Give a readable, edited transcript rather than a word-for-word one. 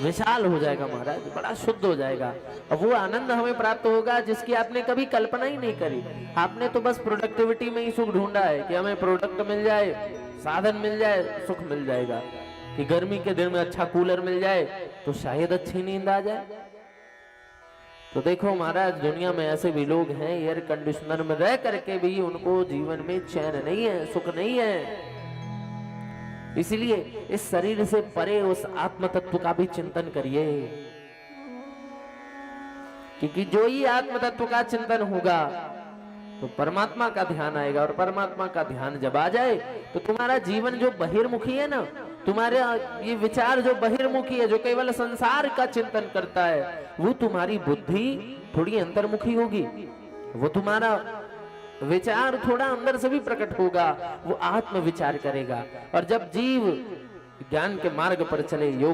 विशाल हो जाएगा महाराज, बड़ा शुद्ध हो जाएगा। और वो आनंद हमें प्राप्त होगा जिसकी आपने कभी कल्पना ही नहीं करी। आपने तो बस प्रोडक्टिविटी में ही सुख ढूंढा है कि हमें प्रोडक्ट मिल जाए, साधन मिल जाए, सुख मिल जाएगा। कि गर्मी के दिन में अच्छा कूलर मिल जाए तो शायद अच्छी नींद आ जाए। तो देखो महाराज, दुनिया में ऐसे भी लोग हैं एयर कंडीशनर में रह करके भी उनको जीवन में चैन नहीं है, सुख नहीं है। इसलिए इस शरीर से परे उस आत्म तत्व का भी चिंतन करिए, क्योंकि जो ही आत्म तत्व का चिंतन होगा तो परमात्मा का ध्यान आएगा। और परमात्मा का ध्यान जब आ जाए तो तुम्हारा जीवन जो बहिर्मुखी है ना, तुम्हारे ये विचार जो बहिर्मुखी है, जो केवल संसार का चिंतन करता है, वो तुम्हारी बुद्धि थोड़ी अंतर्मुखी होगी। वो तुम्हारा विचार थोड़ा अंदर से भी प्रकट होगा, वो आत्म विचार करेगा। और जब जीव ज्ञान के मार्ग पर चले, योग